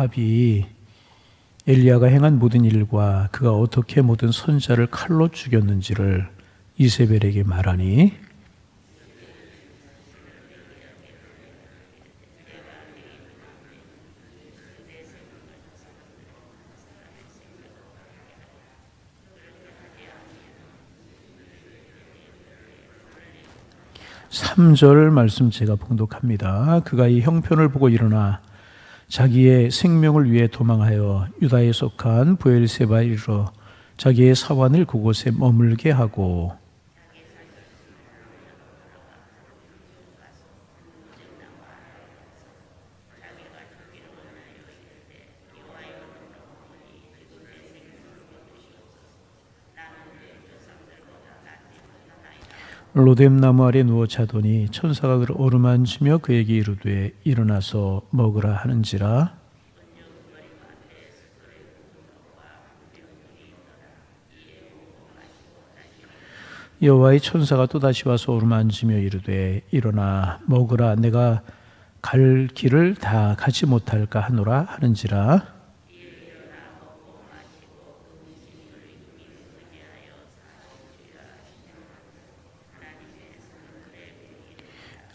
아합이 엘리야가 행한 모든 일과 그가 어떻게 모든 선지자를 칼로 죽였는지를 이세벨에게 말하니 삼절 말씀 제가 봉독합니다. 그가 이 형편을 보고 일어나 자기의 생명을 위해 도망하여 유다에 속한 브엘세바에 이르러 자기의 사환을 그곳에 머물게 하고 로뎀나무 아래 누워 자더니 천사가 그를 어루만지며 그에게 이르되 일어나서 먹으라 하는지라. 여호와의 천사가 또다시 와서 어루만지며 이르되 일어나 먹으라. 내가 갈 길을 다 가지 못할까 하노라 하는지라.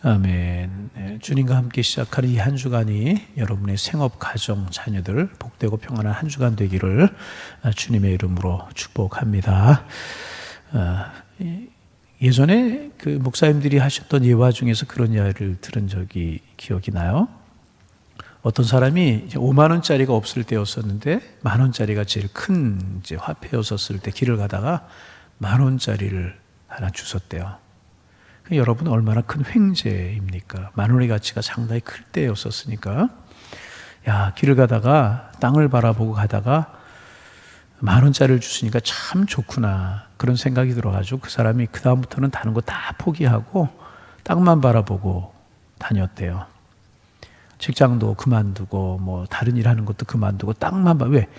아멘. 주님과 함께 시작하는 이 한 주간이 여러분의 생업, 가정, 자녀들 복되고 평안한 한 주간 되기를 주님의 이름으로 축복합니다. 예전에 그 목사님들이 하셨던 예화 중에서 그런 이야기를 들은 적이 기억이 나요. 어떤 사람이 5만 원짜리가 없을 때였었는데 만 원짜리가 제일 큰 이제 화폐였었을 때 길을 가다가 만 원짜리를 하나 주셨대요. 여러분 얼마나 큰 횡재입니까? 만 원의 가치가 상당히 클 때였었으니까 야, 길을 가다가 땅을 바라보고 가다가 만 원짜리를 주시니까 참 좋구나 그런 생각이 들어가지고 그 사람이 그 다음부터는 다른 거 다 포기하고 땅만 바라보고 다녔대요. 직장도 그만두고 뭐 다른 일 하는 것도 그만두고 땅만 봐. 왜?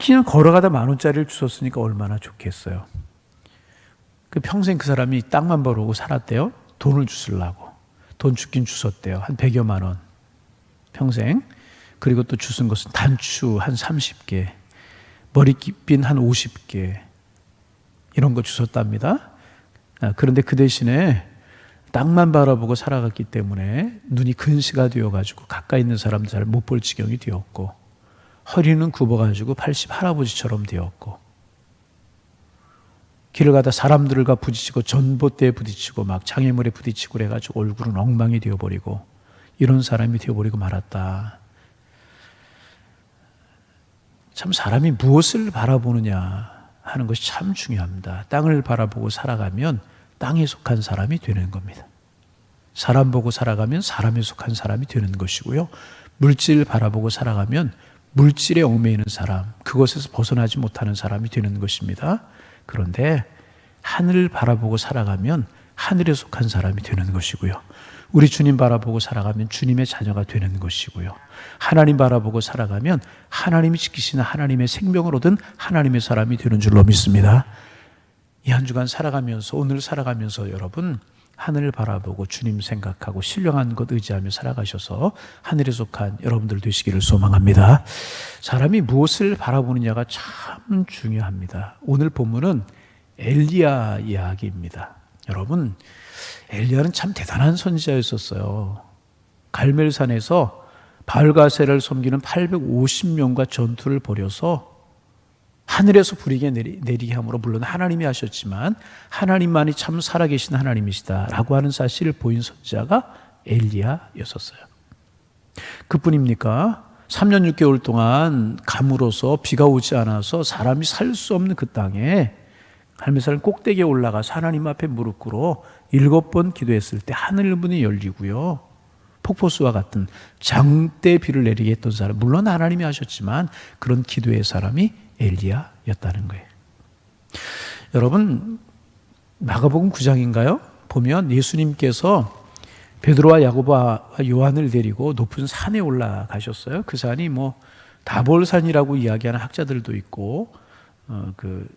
그냥 걸어가다 만 원짜리를 주셨으니까 얼마나 좋겠어요. 그 평생 그 사람이 땅만 벌고 살았대요. 돈을 주시려고. 돈 주긴 주셨대요. 한 100여만 원. 평생. 그리고 또 주신 것은 단추 한 30개, 머리빗 한 50개 이런 거 주셨답니다. 그런데 그 대신에 땅만 바라보고 살아갔기 때문에 눈이 근시가 되어가지고 가까이 있는 사람들 잘 못 볼 지경이 되었고 허리는 굽어가지고 80 할아버지처럼 되었고 길을 가다 사람들과 부딪히고 전봇대에 부딪히고 막 장애물에 부딪히고 그래가지고 얼굴은 엉망이 되어버리고 이런 사람이 되어버리고 말았다. 참 사람이 무엇을 바라보느냐 하는 것이 참 중요합니다. 땅을 바라보고 살아가면 땅에 속한 사람이 되는 겁니다. 사람 보고 살아가면 사람에 속한 사람이 되는 것이고요. 물질 바라보고 살아가면 물질에 얽매이는 사람, 그것에서 벗어나지 못하는 사람이 되는 것입니다. 그런데 하늘을 바라보고 살아가면 하늘에 속한 사람이 되는 것이고요. 우리 주님 바라보고 살아가면 주님의 자녀가 되는 것이고요. 하나님 바라보고 살아가면 하나님이 지키시는 하나님의 생명을 얻은 하나님의 사람이 되는 줄로 믿습니다. 이 한 주간 살아가면서 오늘 살아가면서 여러분 하늘을 바라보고 주님 생각하고 신령한 것 의지하며 살아가셔서 하늘에 속한 여러분들 되시기를 소망합니다. 사람이 무엇을 바라보느냐가 참 중요합니다. 오늘 본문은 엘리야 이야기입니다. 여러분 엘리야는 참 대단한 선지자였었어요. 갈멜산에서 바알가세를 섬기는 850명과 전투를 벌여서 하늘에서 불이 내리게 함으로 물론 하나님이 하셨지만 하나님만이 참 살아계신 하나님이시다라고 하는 사실을 보인 선지자가 엘리야였었어요. 그뿐입니까? 3년 6개월 동안 가물어서 비가 오지 않아서 사람이 살 수 없는 그 땅에 갈멜산 꼭대기에 올라가서 하나님 앞에 무릎 꿇어 7번 기도했을 때 하늘 문이 열리고요. 폭포수와 같은 장대 비를 내리게 했던 사람, 물론 하나님이 하셨지만 그런 기도의 사람이 엘리야였다는 거예요. 여러분 마가복음 9장인가요? 보면 예수님께서 베드로와 야고보와 요한을 데리고 높은 산에 올라가셨어요. 그 산이 뭐 다볼산이라고 이야기하는 학자들도 있고 그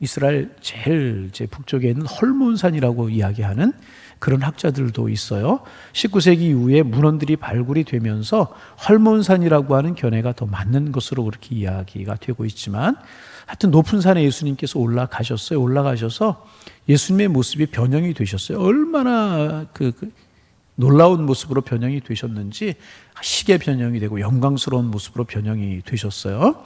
이스라엘 제일 북쪽에 있는 헐몬산이라고 이야기하는 그런 학자들도 있어요. 19세기 이후에 문헌들이 발굴이 되면서 헐몬산이라고 하는 견해가 더 맞는 것으로 그렇게 이야기가 되고 있지만, 하여튼 높은 산에 예수님께서 올라가셨어요. 올라가셔서 예수님의 모습이 변형이 되셨어요. 얼마나 놀라운 모습으로 변형이 되셨는지, 시계 변형이 되고 영광스러운 모습으로 변형이 되셨어요.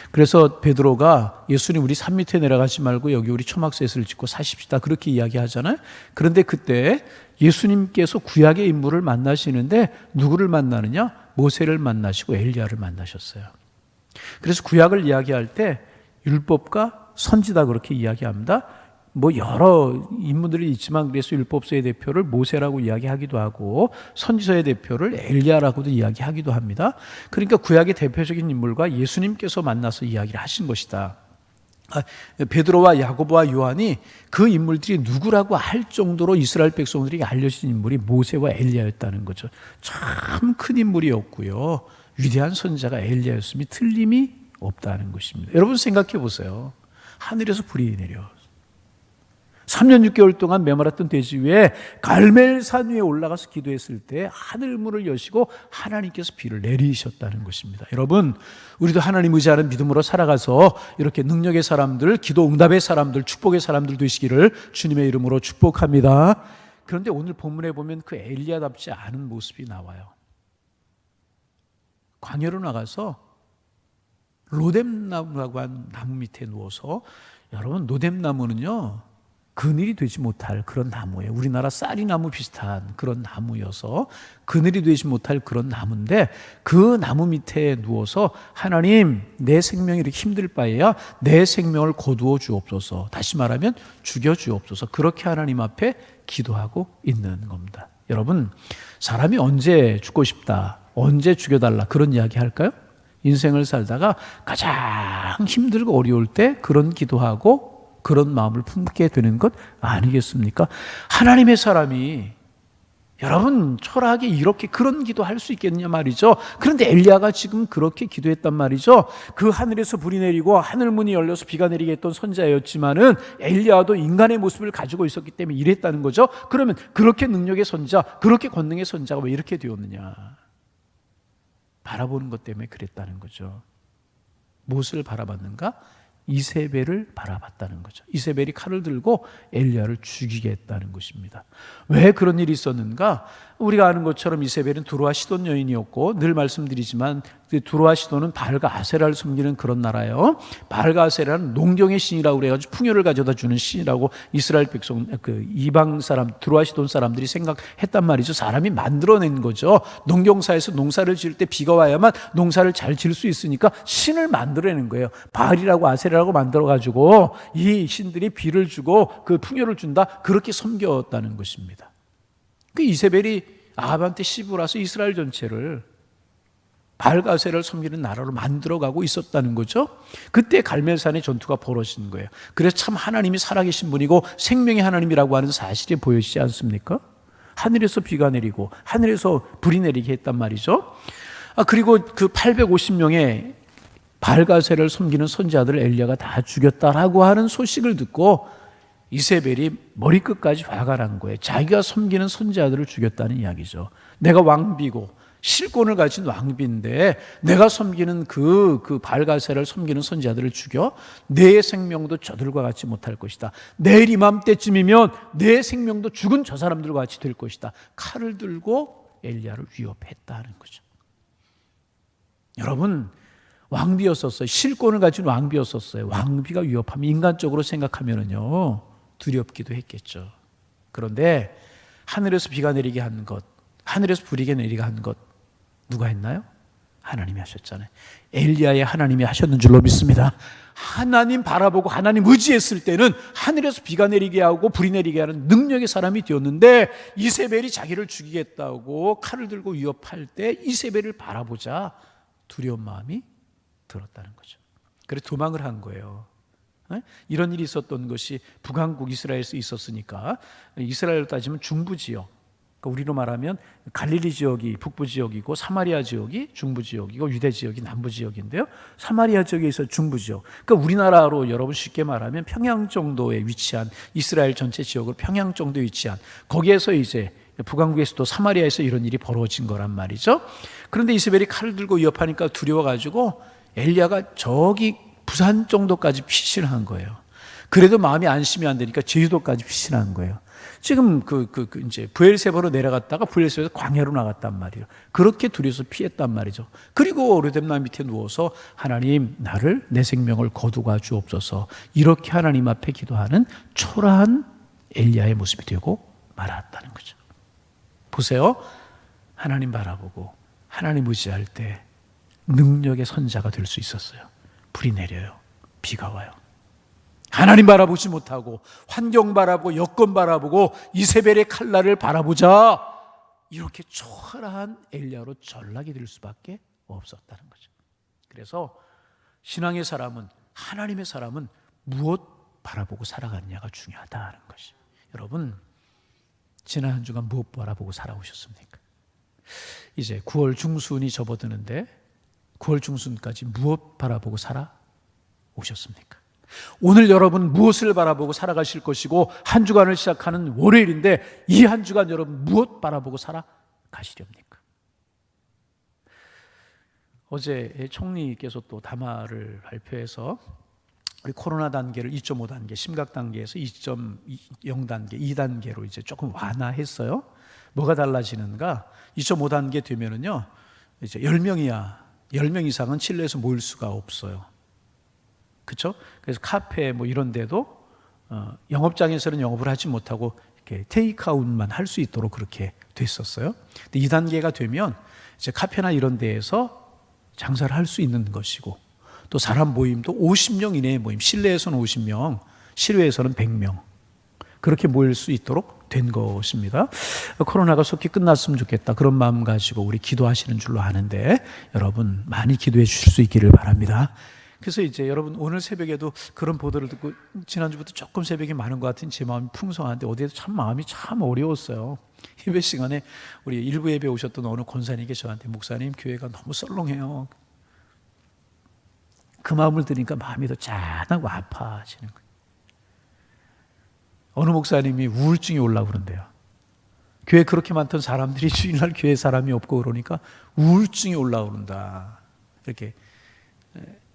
그래서 베드로가 예수님, 우리 산 밑에 내려가지 말고 여기 우리 초막셋을 짓고 사십시다, 그렇게 이야기하잖아요. 그런데 그때 예수님께서 구약의 인물을 만나시는데 누구를 만나느냐? 모세를 만나시고 엘리야를 만나셨어요. 그래서 구약을 이야기할 때 율법과 선지다 그렇게 이야기합니다. 뭐 여러 인물들이 있지만, 그래서 율법서의 대표를 모세라고 이야기하기도 하고 선지서의 대표를 엘리야라고도 이야기하기도 합니다. 그러니까 구약의 대표적인 인물과 예수님께서 만나서 이야기를 하신 것이다. 베드로와 야고보와 요한이 그 인물들이 누구라고 할 정도로 이스라엘 백성들에게 알려진 인물이 모세와 엘리야였다는 거죠. 참 큰 인물이었고요, 위대한 선지자가 엘리야였음이 틀림이 없다는 것입니다. 여러분 생각해 보세요. 하늘에서 불이 내려 3년 6개월 동안 메마랐던 돼지 위에 갈멜산 위에 올라가서 기도했을 때 하늘문을 여시고 하나님께서 비를 내리셨다는 것입니다. 여러분, 우리도 하나님 의지하는 믿음으로 살아가서 이렇게 능력의 사람들, 기도 응답의 사람들, 축복의 사람들 되시기를 주님의 이름으로 축복합니다. 그런데 오늘 본문에 보면 그 엘리야답지 않은 모습이 나와요. 광야로 나가서 로뎀나무라고 하는 나무 밑에 누워서, 여러분 로뎀나무는요 그늘이 되지 못할 그런 나무예요. 우리나라 쌀이나무 비슷한 그런 나무여서 그늘이 되지 못할 그런 나무인데, 그 나무 밑에 누워서 하나님, 내 생명이 이렇게 힘들 바에야 내 생명을 거두어 주옵소서, 다시 말하면 죽여 주옵소서, 그렇게 하나님 앞에 기도하고 있는 겁니다. 여러분, 사람이 언제 죽고 싶다, 언제 죽여달라 그런 이야기 할까요? 인생을 살다가 가장 힘들고 어려울 때 그런 기도하고 그런 마음을 품게 되는 것 아니겠습니까? 하나님의 사람이, 여러분, 초라하게 이렇게 그런 기도할 수 있겠냐 말이죠. 그런데 엘리야가 지금 그렇게 기도했단 말이죠. 그 하늘에서 불이 내리고 하늘문이 열려서 비가 내리게 했던 선지자였지만은 엘리야도 인간의 모습을 가지고 있었기 때문에 이랬다는 거죠. 그러면 그렇게 능력의 선지자, 그렇게 권능의 선지자가 왜 이렇게 되었느냐? 바라보는 것 때문에 그랬다는 거죠. 무엇을 바라봤는가? 이세벨을 바라봤다는 거죠. 이세벨이 칼을 들고 엘리야를 죽이겠다는 것입니다. 왜 그런 일이 있었는가? 우리가 아는 것처럼 이세벨은 두로와 시돈 여인이었고, 늘 말씀드리지만 두로와 시돈은 바알과 아세라를 섬기는 그런 나라예요. 바알과 아세라는 농경의 신이라고 그래가지고 풍요를 가져다 주는 신이라고 이스라엘 백성, 이방 사람, 두로와 시돈 사람들이 생각했단 말이죠. 사람이 만들어낸 거죠. 농경사에서 농사를 지을 때 비가 와야만 농사를 잘 지을 수 있으니까 신을 만들어내는 거예요. 바알이라고 아세라라고 만들어가지고 이 신들이 비를 주고 그 풍요를 준다, 그렇게 섬겼다는 것입니다. 그 이세벨이 아합한테 시부라서 이스라엘 전체를 바알과 아세라를 섬기는 나라로 만들어가고 있었다는 거죠. 그때 갈멜산의 전투가 벌어진 거예요. 그래서 참 하나님이 살아계신 분이고 생명의 하나님이라고 하는 사실이 보여지지 않습니까? 하늘에서 비가 내리고 하늘에서 불이 내리게 했단 말이죠. 그리고 그 850명의 바알과 아세라를 섬기는 선지자들을 엘리야가 다 죽였다라고 하는 소식을 듣고 이세벨이 머리끝까지 화가 난 거예요. 자기가 섬기는 선지자들을 죽였다는 이야기죠. 내가 왕비고 실권을 가진 왕비인데 내가 섬기는 그 바알과 아세라를 섬기는 선지자들을 죽여? 내 생명도 저들과 같이 못할 것이다. 내일 이맘때쯤이면 내 생명도 죽은 저 사람들과 같이 될 것이다. 칼을 들고 엘리야를 위협했다는 거죠. 여러분, 왕비였었어요. 실권을 가진 왕비였었어요. 왕비가 위협하면 인간적으로 생각하면은요 두렵기도 했겠죠. 그런데 하늘에서 비가 내리게 한 것, 하늘에서 불이 내리게 한 것 누가 했나요? 하나님이 하셨잖아요. 엘리야의 하나님이 하셨는 줄로 믿습니다. 하나님 바라보고 하나님 의지했을 때는 하늘에서 비가 내리게 하고 불이 내리게 하는 능력의 사람이 되었는데, 이세벨이 자기를 죽이겠다고 칼을 들고 위협할 때 이세벨을 바라보자 두려운 마음이 들었다는 거죠. 그래서 도망을 한 거예요. 이런 일이 있었던 것이 북왕국 이스라엘에서 있었으니까, 이스라엘로 따지면 중부 지역, 그러니까 우리로 말하면 갈릴리 지역이 북부 지역이고 사마리아 지역이 중부 지역이고 유대 지역이 남부 지역인데요. 사마리아 지역에 있어 중부 지역. 그러니까 우리나라로 여러분 쉽게 말하면 평양 정도에 위치한 이스라엘 전체 지역으로 평양 정도에 위치한 거기에서 이제 북왕국에서도 사마리아에서 이런 일이 벌어진 거란 말이죠. 그런데 이세벨이 칼을 들고 위협하니까 두려워가지고 엘리야가 저기 부산 정도까지 피신한 거예요. 그래도 마음이 안심이 안 되니까 제주도까지 피신한 거예요. 지금 이제 브엘세바로 내려갔다가 브엘세바에서 광야로 나갔단 말이에요. 그렇게 둘이서 피했단 말이죠. 그리고 오르뎀나 밑에 누워서 하나님 나를 내 생명을 거두가 주옵소서 이렇게 하나님 앞에 기도하는 초라한 엘리야의 모습이 되고 말았다는 거죠. 보세요. 하나님 바라보고 하나님 의지할 때 능력의 선자가 될 수 있었어요. 불이 내려요. 비가 와요. 하나님 바라보지 못하고 환경 바라보고 여건 바라보고 이세벨의 칼날을 바라보자 이렇게 초라한 엘리야로 전락이 될 수밖에 없었다는 거죠. 그래서 신앙의 사람은 하나님의 사람은 무엇 바라보고 살아갔냐가 중요하다는 것이. 여러분 지난 한 주간 무엇 바라보고 살아오셨습니까? 이제 9월 중순이 접어드는데 9월 중순까지 무엇 바라보고 살아오셨습니까? 오늘 여러분 무엇을 바라보고 살아가실 것이고 한 주간을 시작하는 월요일인데 이 한 주간 여러분 무엇 바라보고 살아가시렵니까? 어제 총리께서 또 담화를 발표해서 우리 코로나 단계를 2.5 단계, 심각 단계에서 2.0 단계, 2단계로 이제 조금 완화했어요. 뭐가 달라지는가? 2.5 단계 되면은요, 이제 10명 이상은 실내에서 모일 수가 없어요. 그렇죠? 그래서 카페 뭐 이런 데도 영업장에서는 영업을 하지 못하고 이렇게 테이크아웃만 할 수 있도록 그렇게 됐었어요. 근데 2단계가 되면 이제 카페나 이런 데에서 장사를 할 수 있는 것이고 또 사람 모임도 50명 이내의 모임, 실내에서는 50명, 실외에서는 100명 그렇게 모일 수 있도록 된 것입니다. 코로나가 속히 끝났으면 좋겠다 그런 마음 가지고 우리 기도하시는 줄로 아는데 여러분 많이 기도해 주실 수 있기를 바랍니다. 그래서 이제 여러분 오늘 새벽에도 그런 보도를 듣고 지난주부터 조금 새벽이 많은 것 같은 제 마음이 풍성한데 어디에도 참 마음이 참 어려웠어요. 예배 시간에 우리 일부 예배 오셨던 어느 권사님께 저한테 목사님 교회가 너무 썰렁해요. 그 마음을 들으니까 마음이 더 짠하고 아파지는 거예요. 어느 목사님이 우울증이 올라오고 그런대요. 교회 그렇게 많던 사람들이 주일날 교회 사람이 없고 그러니까 우울증이 올라오는다. 이렇게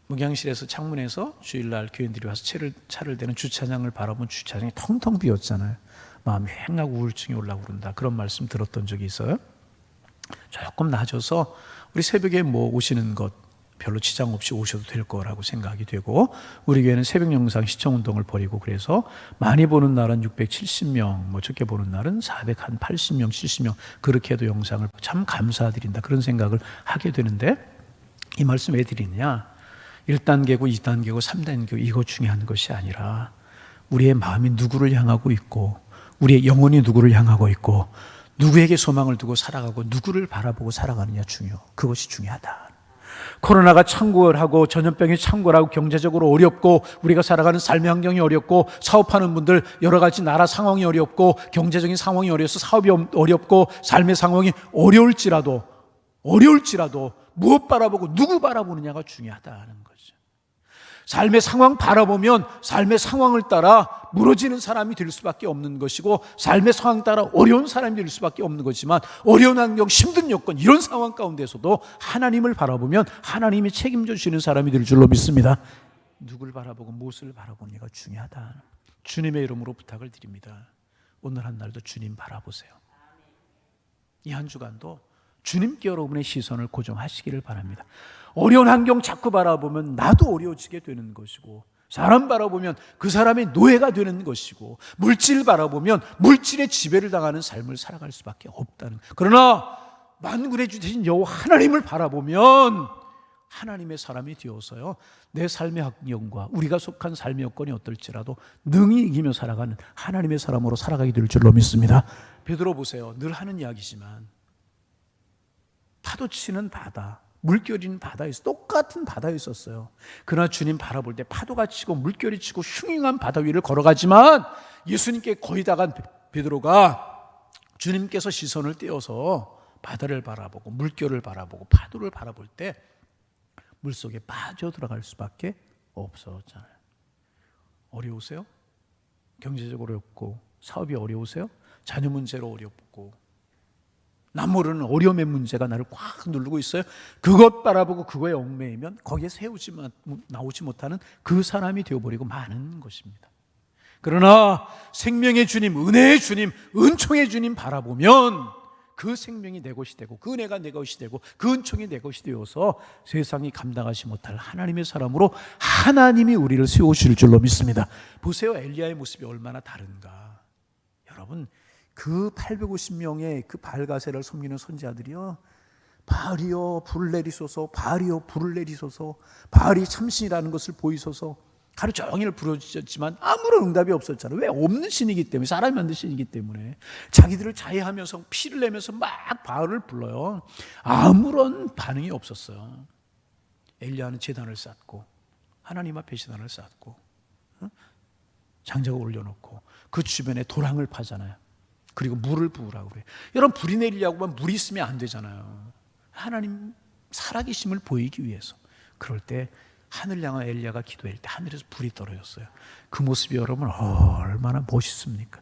목양실에서 창문에서 주일날 교인들이 와서 차를 대는 주차장을 바라본 주차장이 텅텅 비었잖아요. 마음이 휑하고 우울증이 올라오고 그런다. 그런 말씀 들었던 적이 있어요. 조금 나아져서 우리 새벽에 뭐 오시는 것 별로 지장 없이 오셔도 될 거라고 생각이 되고 우리 교회는 새벽 영상 시청운동을 벌이고 그래서 많이 보는 날은 670명, 뭐 적게 보는 날은 480명, 70명 그렇게 해도 영상을 참 감사드린다 그런 생각을 하게 되는데 이 말씀 왜 드리느냐 1단계고 2단계고 3단계고 이거 중요한 것이 아니라 우리의 마음이 누구를 향하고 있고 우리의 영혼이 누구를 향하고 있고 누구에게 소망을 두고 살아가고 누구를 바라보고 살아가느냐 그것이 중요하다. 코로나가 창궐하고 전염병이 창궐하고 경제적으로 어렵고 우리가 살아가는 삶의 환경이 어렵고 사업하는 분들 여러 가지 나라 상황이 어렵고 경제적인 상황이 어려서 사업이 어렵고 삶의 상황이 어려울지라도 무엇 바라보고 누구 바라보느냐가 중요하다는 거죠. 삶의 상황 바라보면 삶의 상황을 따라 무너지는 사람이 될 수밖에 없는 것이고 삶의 상황 따라 어려운 사람이 될 수밖에 없는 거지만 어려운 환경, 힘든 여건 이런 상황 가운데서도 하나님을 바라보면 하나님이 책임져 주시는 사람이 될 줄로 믿습니다. 누구를 바라보고 무엇을 바라보느냐가 중요하다. 주님의 이름으로 부탁을 드립니다. 오늘 한 날도 주님 바라보세요. 이 한 주간도 주님께 여러분의 시선을 고정하시기를 바랍니다. 어려운 환경 자꾸 바라보면 나도 어려워지게 되는 것이고 사람 바라보면 그 사람의 노예가 되는 것이고 물질 바라보면 물질의 지배를 당하는 삶을 살아갈 수밖에 없다는 거예요. 그러나 만군의 주 되신 여호와 하나님을 바라보면 하나님의 사람이 되어서요 내 삶의 환경과 우리가 속한 삶의 여건이 어떨지라도 능히 이기며 살아가는 하나님의 사람으로 살아가게 될 줄로 믿습니다. 베드로 보세요. 늘 하는 이야기지만 파도 치는 바다, 물결이는 바다에 똑같은 바다에 있었어요. 그러나 주님 바라볼 때 파도가 치고 물결이 치고 흉흉한 바다 위를 걸어가지만 예수님께 거의 다간 베드로가 주님께서 시선을 떼어서 바다를 바라보고 물결을 바라보고 파도를 바라볼 때 물속에 빠져들어갈 수밖에 없었잖아요. 어려우세요? 경제적으로 어렵고 사업이 어려우세요? 자녀 문제로 어렵고 나 모르는 어려움의 문제가 나를 꽉 누르고 있어요. 그것 바라보고 그거에 얽매이면 거기에 나오지 못하는 그 사람이 되어버리고 마는 것입니다. 그러나 생명의 주님, 은혜의 주님, 은총의 주님 바라보면 그 생명이 내 것이 되고 그 은혜가 내 것이 되고 그 은총이 내 것이 되어서 세상이 감당하지 못할 하나님의 사람으로 하나님이 우리를 세우실 줄로 믿습니다. 보세요, 엘리야의 모습이 얼마나 다른가. 여러분, 그 850명의 그 바알가세를 섬기는 선지자들이요, 바알이여 불을 내리소서, 바알이여 불을 내리소서, 바알이 참신이라는 것을 보이소서 하루 종일 부르짖었지만 아무런 응답이 없었잖아요. 왜? 없는 신이기 때문에, 사람이 만든 신이기 때문에. 자기들을 자해하면서 피를 내면서 막 바알을 불러요. 아무런 반응이 없었어요. 엘리야는 제단을 쌓고 하나님 앞에 제단을 쌓고 장작을 올려놓고 그 주변에 도랑을 파잖아요. 그리고 물을 부으라고 그래요. 여러분, 불이 내리려고만 물이 있으면 안 되잖아요. 하나님 살아계심을 보이기 위해서. 그럴 때 하늘 향한 엘리야가 기도할 때 하늘에서 불이 떨어졌어요. 그 모습이 여러분 얼마나 멋있습니까?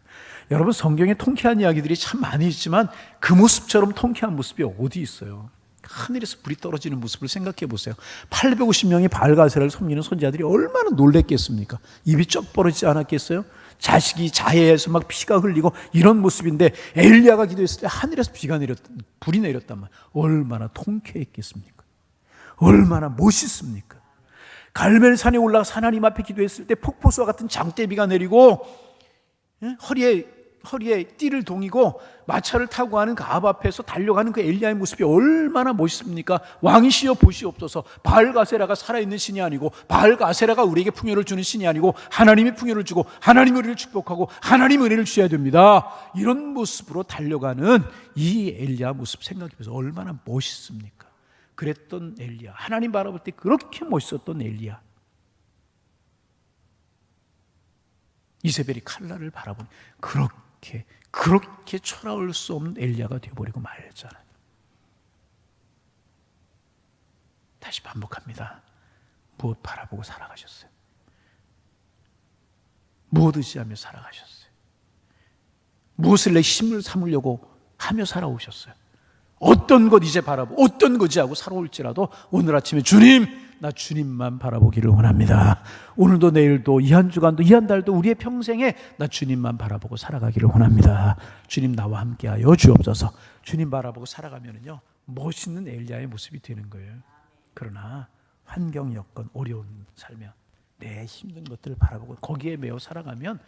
여러분, 성경에 통쾌한 이야기들이 참 많이 있지만 그 모습처럼 통쾌한 모습이 어디 있어요? 하늘에서 불이 떨어지는 모습을 생각해 보세요. 850명의 바알가세를 섬기는 선지자들이 얼마나 놀랬겠습니까? 입이 쩍 벌어지지 않았겠어요? 자식이 자해해서 막 피가 흘리고 이런 모습인데 엘리야가 기도했을 때 하늘에서 불이 내렸단 말이에요. 얼마나 통쾌했겠습니까? 얼마나 멋있습니까? 갈멜산에 올라가서 하나님 앞에 기도했을 때 폭포수와 같은 장대비가 내리고 허리에 띠를 동이고 마차를 타고 가는 그 앞 앞에서 달려가는 그 엘리야의 모습이 얼마나 멋있습니까? 왕이시여 보시옵소서. 바알가세라가 살아있는 신이 아니고, 바알가세라가 우리에게 풍요를 주는 신이 아니고, 하나님이 풍요를 주고 하나님이 우리를 축복하고 하나님이 은혜를 주셔야 됩니다. 이런 모습으로 달려가는 이 엘리야 모습 생각해보세요. 얼마나 멋있습니까? 그랬던 엘리야, 하나님 바라볼 때 그렇게 멋있었던 엘리야, 이세벨이 칼날을 바라보니 그렇게 초라할 수 없는 엘리야가 되어버리고 말잖아요. 다시 반복합니다. 무엇 바라보고 살아가셨어요? 무엇 의지하며 살아가셨어요? 무엇을 내 힘을 삼으려고 하며 살아오셨어요? 어떤 것 이제 바라보고 어떤 거지 하고 살아올지라도 오늘 아침에 주님, 나 주님만 바라보기를 원합니다. 오늘도 내일도 이 한 주간도 이 한 달도 우리의 평생에 나 주님만 바라보고 살아가기를 원합니다. 주님 나와 함께하여 주옵소서. 주님 바라보고 살아가면은요, 멋있는 엘리야의 모습이 되는 거예요. 그러나 환경 여건 어려운 삶에 내 힘든 것들을 바라보고 거기에 매여 살아가면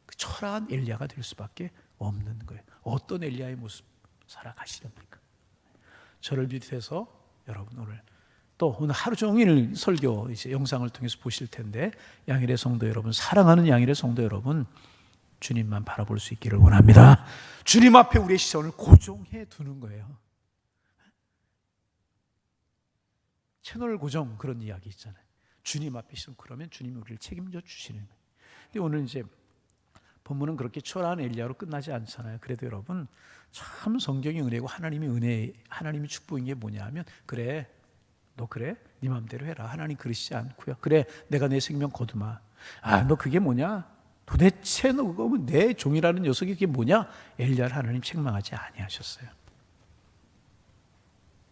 그 초라한 엘리야가 될 수밖에 없는 거예요. 어떤 엘리야의 모습 살아가시렵니까? 저를 비롯해서 여러분 오늘 하루 종일 설교 이제 영상을 통해서 보실 텐데, 양일의 성도 여러분, 사랑하는 양일의 성도 여러분, 주님만 바라볼 수 있기를 원합니다. 주님 앞에 우리의 시선을 고정해 두는 거예요. 채널 고정, 그런 이야기 있잖아요. 주님 앞에 시선, 그러면 주님이 우리를 책임져 주시는 거예요. 근데 오늘 이제 본문은 그렇게 초라한 엘리야로 끝나지 않잖아요. 그래도 여러분, 참 성경이 은혜고 하나님이 은혜, 하나님이 축복인 게 뭐냐 하면, 그래, 너 그래? 네 마음대로 해라. 하나님 그러시지 않고요. 그래, 내가 내 생명 거두마. 너 그게 뭐냐? 도대체 너 그거 내 종이라는 녀석이 그게 뭐냐? 엘리야를 하나님 책망하지 아니하셨어요.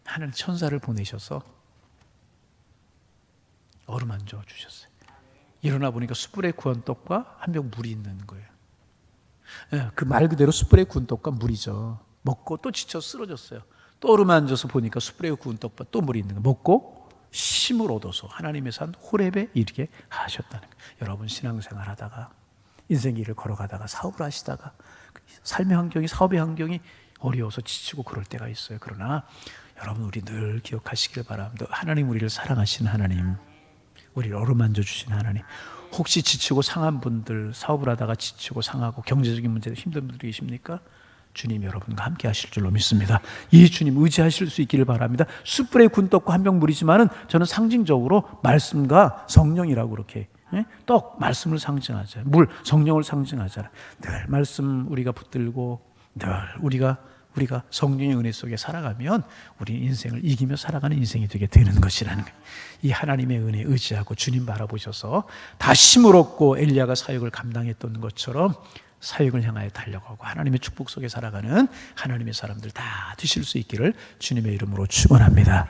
하나님 천사를 보내셔서 어루만져 주셨어요. 일어나 보니까 숯불에 구운 떡과 한 병 물이 있는 거예요. 그 말 그대로 숯불에 구운 떡과 물이죠. 먹고 또 지쳐 쓰러졌어요. 또 어루만져서 보니까 숯불에 구운 떡과 또 물이 있는 거 먹고 힘을 얻어서 하나님의 산 호렙에 이르게 하셨다는 거예요. 여러분, 신앙생활 하다가 인생 길을 걸어가다가 사업을 하시다가 삶의 환경이, 사업의 환경이 어려워서 지치고 그럴 때가 있어요. 그러나 여러분, 우리 늘 기억하시길 바랍니다. 하나님 우리를 사랑하시는 하나님, 우리를 어루만져 주신 하나님. 혹시 지치고 상한 분들, 사업을 하다가 지치고 상하고 경제적인 문제로 힘든 분들이 계십니까? 주님 여러분과 함께 하실 줄로 믿습니다. 이 주님 의지하실 수 있기를 바랍니다. 숯불에 군 떡과 한 병 물이지만은 저는 상징적으로 말씀과 성령이라고 그렇게, 떡, 말씀을 상징하잖아요. 물, 성령을 상징하잖아요. 늘 말씀 우리가 붙들고 늘 우리가 성령의 은혜 속에 살아가면 우리 인생을 이기며 살아가는 인생이 되게 되는 것이라는 거예요. 이 하나님의 은혜 의지하고 주님 바라보셔서 다심을 얻고 엘리야가 사역을 감당했던 것처럼 사역을 향하여 달려가고 하나님의 축복 속에 살아가는 하나님의 사람들 다 되실 수 있기를 주님의 이름으로 축원합니다.